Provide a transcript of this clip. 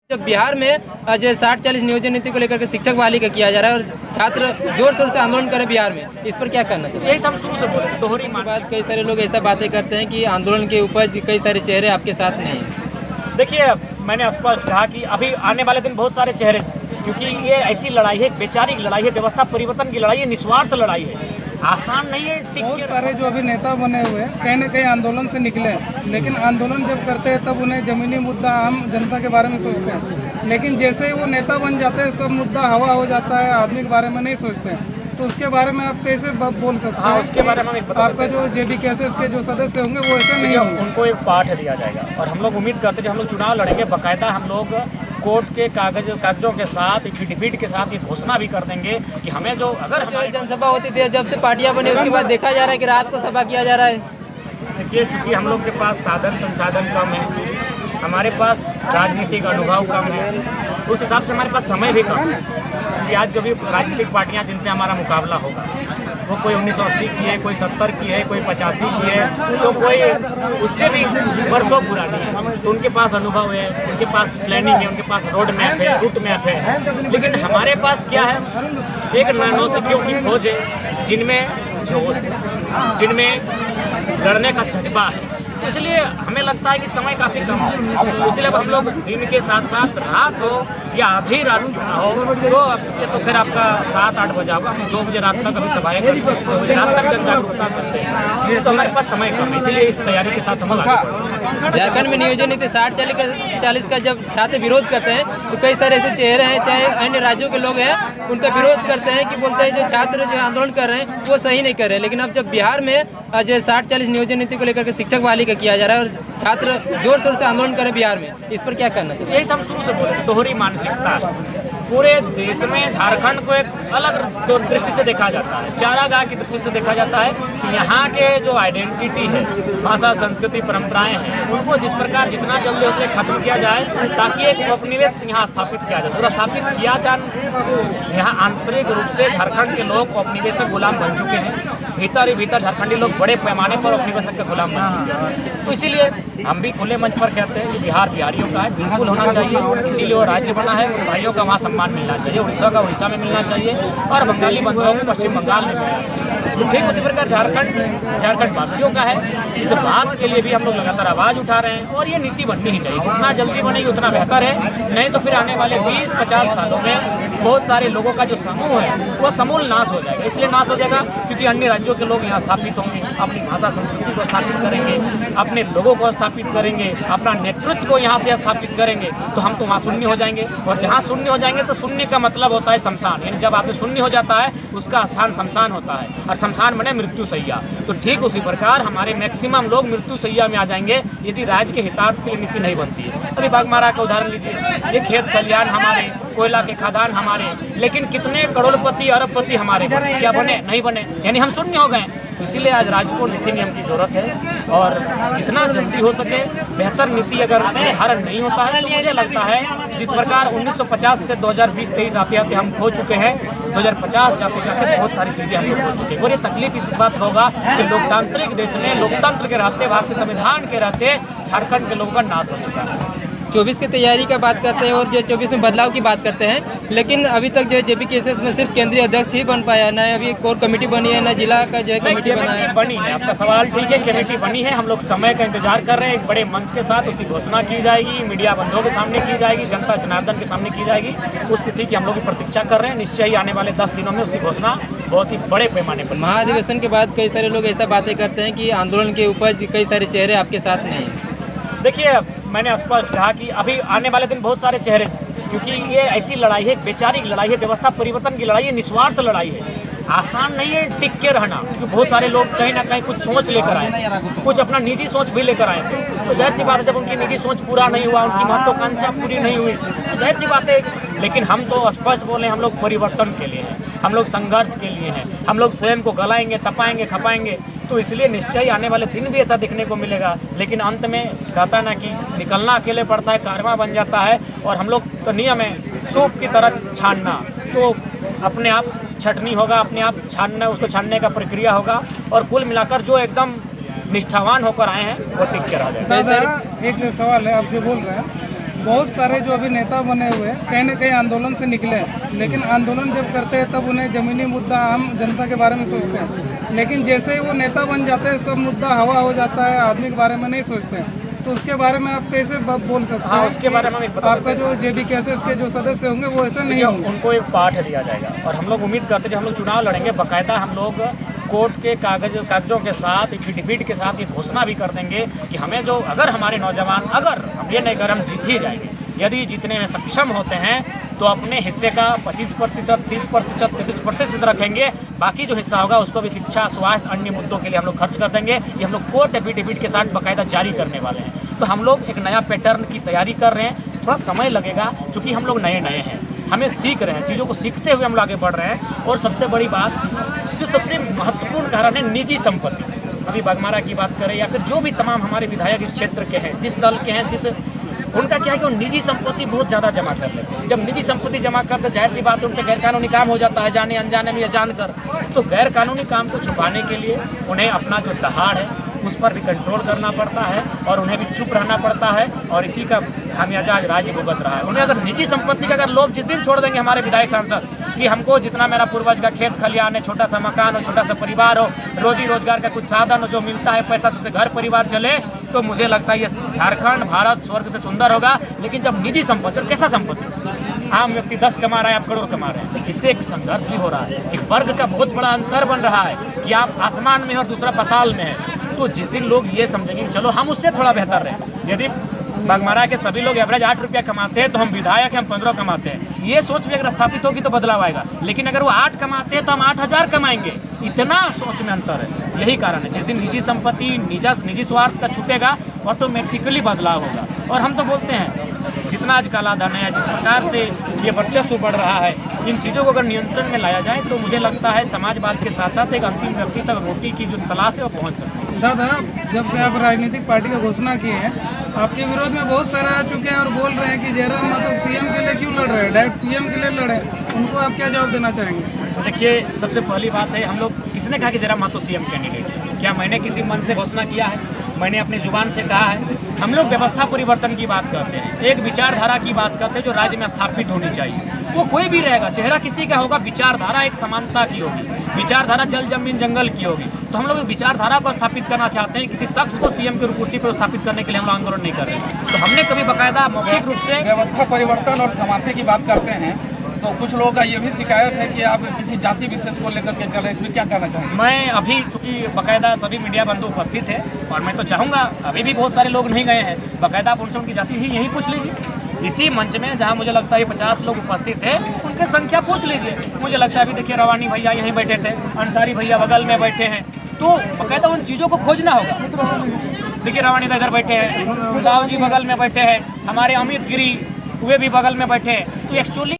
जब बिहार में जो 60-40 नियोजन नीति को लेकर के शिक्षक बहाली का किया जा रहा है और छात्र जोर शोर से आंदोलन करें बिहार में, इस पर क्या करना चाहिए? यही तो हम शुरू से बोले, दोहरी बात कई सारे लोग ऐसा बातें करते हैं कि आंदोलन के उपज कई सारे चेहरे आपके साथ नहीं हैं। देखिए, मैंने स्पष्ट कहा कि अभी आने वाले दिन बहुत सारे चेहरे, क्योंकि ये ऐसी लड़ाई है, वैचारिक लड़ाई है, व्यवस्था परिवर्तन की लड़ाई है, निस्वार्थ लड़ाई है, आसान नहीं है। बहुत सारे जो अभी नेता बने हुए हैं कहीं न कहीं आंदोलन से निकले, लेकिन आंदोलन जब करते हैं तब उन्हें जमीनी मुद्दा आम जनता के बारे में सोचते हैं, लेकिन जैसे ही वो नेता बन जाते हैं सब मुद्दा हवा हो जाता है, आदमी के बारे में नहीं सोचते हैं। तो उसके बारे में आप कैसे बोल सकते हैं? हाँ, उसके बारे में आपका जो JDKSS के जो सदस्य होंगे वो ऐसे नहीं होंगे, उनको एक पाठ दिया जाएगा और हम लोग उम्मीद करते हैं जब हम लोग चुनाव लड़ेंगे बाकायदा हम लोग कोर्ट के कागजों के साथ एफिडेविट के साथ ये घोषणा भी कर देंगे कि हमें जो अगर जो जनसभा होती थी, जब से पार्टियां बनी उसके बाद देखा जा रहा है कि रात को सभा किया जा रहा है। देखिए, चूँकि हम लोग के पास साधन संसाधन कम है, हमारे पास राजनीतिक अनुभव कम है, उस हिसाब से हमारे पास समय भी कम है। क्योंकि आज जो भी राजनीतिक पार्टियां जिनसे हमारा मुकाबला होगा वो कोई 1980 की है, कोई 70 की है, कोई 85 की है, तो कोई उससे भी वर्षों पुरानी है। तो उनके पास अनुभव है, उनके पास प्लानिंग है, उनके पास रोड मैप है, रूट मैप है। लेकिन हमारे पास क्या है, एक नौसिखियों की खोज है जिनमें जोश है, जिनमें लड़ने का जज्बा है। तो इसलिए हमें लगता है कि समय काफ़ी कम है, इसलिए अब हम लोग दिन के साथ साथ रात हो या आधी रात क्यों ना हो, तो ये तो फिर आपका 7-8 बजे होगा, हम 2 बजे रात तक अभी सभाएं करते हैं, 2 बजे रात तक जन जागरूकता करते हैं। ये तो हमारे पास समय कम है, इसलिए इस तैयारी के साथ हम आगे बढ़ते हैं। झारखंड में नियोजन नीति 60-40 का जब छात्र विरोध करते हैं तो कई सारे ऐसे चेहरे हैं, चाहे अन्य राज्यों के लोग हैं, उनका विरोध करते हैं कि बोलते हैं जो छात्र जो आंदोलन कर रहे हैं वो सही नहीं कर रहे हैं। लेकिन अब जब बिहार में जो 60-40 नियोजन नीति को लेकर के शिक्षक बहाली का किया जा रहा है और छात्र जोर शोर से आंदोलन करें बिहार में, इस पर क्या करना चाहिए? यही तो हम शुरू से बोले, दोहरी मानसिकता है। पूरे देश में झारखंड को एक अलग दृष्टि से देखा जाता है, चारागाह की दृष्टि से देखा जाता है कि यहाँ के जो आइडेंटिटी है, भाषा, संस्कृति, परंपराएं हैं, उनको जिस प्रकार जितना जल्दी उसे खत्म किया जाए ताकि एक उपनिवेश यहाँ स्थापित किया जाए, पूरा स्थापित किया जाए। यहाँ आंतरिक रूप से झारखंड के लोग उपनिवेशक गुलाम बन चुके हैं, भीतर ही भीतर झारखंडी लोग बड़े पैमाने पर उपनिवेशक के गुलाम बन चुके हैं। तो इसीलिए हम भी खुले मंच पर कहते हैं कि बिहार बिहारियों का है, बिल्कुल होना चाहिए, इसीलिए वो राज्य बना है, उन भाइयों का वहाँ सम्मान मिलना चाहिए, उड़ीसा का उड़ीसा में मिलना चाहिए और बंगाली बंधुओं को पश्चिम बंगाल में मिलना चाहिए। तो ठीक उसी प्रकार झारखंड वासियों का है। इस बात के लिए भी हम लोग लगातार आवाज़ उठा रहे हैं और ये नीति बननी ही चाहिए, जितना जल्दी बनेगी उतना बेहतर है। नहीं तो फिर आने वाले 20-50 सालों में बहुत सारे लोगों का जो समूह है वो समूल नाश हो जाएगा। इसलिए नाश हो जाएगा क्योंकि अन्य राज्यों के लोग यहाँ स्थापित होंगे, अपनी भाषा संस्कृति को स्थापित करेंगे, अपने लोगों को स्थापित करेंगे, अपना नेतृत्व को यहाँ से स्थापित करेंगे, तो हम तो वहाँ शून्य हो जाएंगे। और जहाँ शून्य हो जाएंगे तो शून्य का मतलब होता है शमशान, यानी जब आप शून्य हो जाता है उसका स्थान शमशान होता है और शमशान बने मृत्यु सैया। तो ठीक उसी प्रकार हमारे मैक्सिमम लोग मृत्यु सैया में आ जाएंगे यदि राज्य के हितार्थ के लिए नीति नहीं बनती है। अभी बाघमारा का उदाहरण लीजिए, ये खेत खलियान हमारे, कोयला के खदान हमारे, लेकिन कितने करोड़पति अरबपति हमारे क्या बने? नहीं बने, यानी हम शून्य हो गए। तो इसीलिए आज राज्य को नीति नियम की जरूरत है और जितना जल्दी हो सके बेहतर नीति अगर निर्धारण नहीं होता है तो मुझे लगता है जिस प्रकार 1950 से 2020-23 आते आते हम खो चुके हैं, 2050 जाते जाते बहुत सारी चीज़ें हम लोग खो चुके हैं। और ये तकलीफ इस बात होगा कि लोकतांत्रिक देश में लोकतंत्र के रहते, भारतीय संविधान के रहते झारखंड के लोगों का नाश हो चुका है। 24 की तैयारी का बात करते हैं और जो 24 में बदलाव की बात करते हैं, लेकिन अभी तक जो है JDKSS में सिर्फ केंद्रीय अध्यक्ष ही बन पाया, ना अभी कोर कमेटी बनी है, ना जिला का जो है कमेटी बना है। बनी है, आपका सवाल ठीक है, कमेटी बनी है, हम लोग समय का इंतजार कर रहे हैं। एक बड़े मंच के साथ उसकी घोषणा की जाएगी, मीडिया बंधुओं के सामने की जाएगी, जनता जनार्दन के सामने की जाएगी। उस तिथि की हम लोग प्रतीक्षा कर रहे हैं, निश्चय ही आने वाले 10 दिनों में उसकी घोषणा बहुत ही बड़े पैमाने पर। महाधिवेशन के बाद कई सारे लोग ऐसा बातें करते हैं कि आंदोलन के उपज कई सारे चेहरे आपके साथ नहीं हैं। देखिए, मैंने स्पष्ट कहा कि अभी आने वाले दिन बहुत सारे चेहरे, क्योंकि ये ऐसी लड़ाई है, वैचारिक लड़ाई है, व्यवस्था परिवर्तन की लड़ाई है, निस्वार्थ लड़ाई है, आसान नहीं है टिक के रहना। क्योंकि बहुत सारे लोग कहीं ना कहीं कुछ सोच लेकर आए, कुछ अपना निजी सोच भी लेकर आए थे। तो जाहिर सी बात है जब उनकी निजी सोच पूरा नहीं हुआ, उनकी महत्वाकांक्षा पूरी नहीं हुई, तो जाहिर सी बात है। लेकिन हम तो स्पष्ट बोले, हम लोग परिवर्तन के लिए हैं, हम लोग संघर्ष के लिए हैं, हम लोग स्वयं को गलाएंगे, तपाएंगे, खपाएंगे। तो इसलिए निश्चय ही आने वाले दिन भी ऐसा दिखने को मिलेगा। लेकिन अंत में कहता है ना कि निकलना अकेले पड़ता है, कारवां बन जाता है। और हम लोग तो नियम है सूप की तरह छानना, तो अपने आप छटनी होगा, अपने आप छानना, उसको छानने का प्रक्रिया होगा। और कुल मिलाकर जो एकदम निष्ठावान होकर आए हैं वो टिक के रह जाएगा। एक सवाल है, आप जो बोल रहे हैं बहुत सारे जो अभी नेता बने हुए हैं कहीं न कहीं आंदोलन से निकले हैं, लेकिन आंदोलन जब करते हैं तब उन्हें ज़मीनी मुद्दा आम जनता के बारे में सोचते हैं, लेकिन जैसे ही वो नेता बन जाते हैं सब मुद्दा हवा हो जाता है, आदमी के बारे में नहीं सोचते हैं। तो उसके बारे में आप कैसे बोल सकते हैं? हाँ, उसके बारे में हम एक बता आपका जो जेबी केसेस के जो सदस्य होंगे वो ऐसे नहीं होंगे। उनको एक पाठ दिया जाएगा और हम लोग उम्मीद करते हैं जब हम लोग चुनाव लड़ेंगे बाकायदा हम लोग कोर्ट के कागजों के साथ एफिडेविट के साथ ये घोषणा भी कर देंगे कि हमें जो अगर हमारे नौजवान अगर हम ये नहीं कर हम जीत ही जाएंगे, यदि जीतने में सक्षम होते हैं तो अपने हिस्से का 25%, 30%, 33% रखेंगे, बाकी जो हिस्सा होगा उसको भी शिक्षा, स्वास्थ्य, अन्य मुद्दों के लिए हम लोग खर्च कर देंगे। ये हम लोग कोर्ट एफिडेविट के साथ बाकायदा जारी करने वाले हैं। तो हम लोग एक नया पैटर्न की तैयारी कर रहे हैं, थोड़ा समय लगेगा क्योंकि हम लोग नए हैं, हमें सीख रहे हैं, चीज़ों को सीखते हुए हम लोग आगे बढ़ रहे हैं। और सबसे बड़ी बात जो सबसे महत्वपूर्ण कारण है निजी संपत्ति, अभी बाघमारा की बात करें या फिर जो भी तमाम हमारे विधायक इस क्षेत्र के हैं, जिस दल के हैं, जिस उनका क्या है कि वो निजी संपत्ति बहुत ज़्यादा जमा कर लेते हैं। जब निजी संपत्ति जमा करते जाहिर सी बात है उनसे गैरकानूनी काम हो जाता है, जाने अनजाने में या जानकर। तो गैरकानूनी काम को छुपाने के लिए उन्हें अपना जो दहाड़ है उस पर भी कंट्रोल करना पड़ता है और उन्हें भी चुप रहना पड़ता है और इसी का खामियाजा आज राज्य भुगत रहा है। उन्हें अगर निजी संपत्ति का अगर लोग जिस दिन छोड़ देंगे हमारे विधायक सांसद कि हमको जितना मेरा पूर्वज का खेत खलियान है, छोटा सा मकान हो, छोटा सा परिवार हो, रोजी रोजगार का कुछ साधन हो, जो मिलता है पैसा उससे घर परिवार चले, तो मुझे लगता है ये झारखंड भारत स्वर्ग से सुंदर होगा। लेकिन जब निजी संपत्ति, और कैसा संपत्ति, आम व्यक्ति 10 कमा रहा है, आप करोड़ कमा रहे हैं, इससे एक संघर्ष भी हो रहा है, एक वर्ग का बहुत बड़ा अंतर बन रहा है कि आप आसमान में और दूसरा पाताल में है। तो जिस दिन लोग ये समझेंगे कि चलो हम उससे थोड़ा बेहतर रहे, यदि बाघमारा के सभी लोग एवरेज 8 रुपया कमाते हैं तो हम विधायक हैं, हम 15 कमाते हैं, ये सोच भी अगर स्थापित होगी तो बदलाव आएगा। लेकिन अगर वो 8 कमाते हैं तो हम 8000 कमाएंगे, इतना सोच में अंतर है। यही कारण है जिस दिन निजी संपत्ति, निजी स्वार्थ का छूटेगा ऑटोमेटिकली बदलाव होगा। और हम तो बोलते हैं जितना आज काला धन है, जिस प्रकार से ये वर्चस्व बढ़ रहा है, इन चीज़ों को अगर नियंत्रण में लाया जाए तो मुझे लगता है समाजवाद के साथ साथ एक अंतिम व्यक्ति तक रोटी की जो तलाश है वो पहुँच सकती है। दादा, जब से आप राजनीतिक पार्टी की घोषणा की है, आपके विरोध में बहुत सारे आ चुके हैं और बोल रहे हैं कि जयराम महतो सीएम के लिए क्यों लड़ रहे हैं, डायरेक्ट पीएम के लिए लड़े, उनको आप क्या जवाब देना चाहेंगे? देखिए, सबसे पहली बात है, हम लोग किसने कहा कि जयराम महतो सीएम कैंडिडेट? क्या मैंने किसी मन से घोषणा किया है? मैंने अपनी जुबान से कहा है। हम लोग व्यवस्था परिवर्तन की बात करते हैं, एक विचारधारा की बात करते हैं जो राज्य में स्थापित होनी चाहिए। वो कोई भी रहेगा, चेहरा किसी का होगा, विचारधारा एक समानता की होगी, विचारधारा जल जमीन जंगल की होगी। तो हम लोग विचारधारा को स्थापित करना चाहते हैं, किसी शख्स को सीएम की कुर्सी पर स्थापित करने के लिए हम लोग आंदोलन नहीं कर रहे हैं। तो हमने कभी बाकायदा मौखिक रूप से व्यवस्था परिवर्तन और समानता की बात करते हैं तो कुछ लोगों का ये भी शिकायत है कि आप किसी जाति विशेष को लेकर के चल रहे हैं, इसमें क्या कहना चाहेंगे? मैं अभी चूंकि बाकायदा सभी मीडिया बंधु उपस्थित है और मैं तो चाहूँगा, अभी भी बहुत सारे लोग नहीं गए हैं, बाकायदा आप उनसे उनकी जाति ही यहीं पूछ लीजिए। इसी मंच में जहाँ मुझे लगता है 50 लोग उपस्थित है, उनकी संख्या पूछ लीजिए। मुझे लगता है अभी देखिए रवानी भैया यहीं बैठे थे, अंसारी भैया बगल में बैठे हैं, तो बाकायदा उन चीज़ों को खोजना होगा। देखिए रवानी इधर बैठे हैं, साहब जी बगल में बैठे हैं, हमारे अमित गिरी वे भी बगल में बैठे हैं। तो एक्चुअली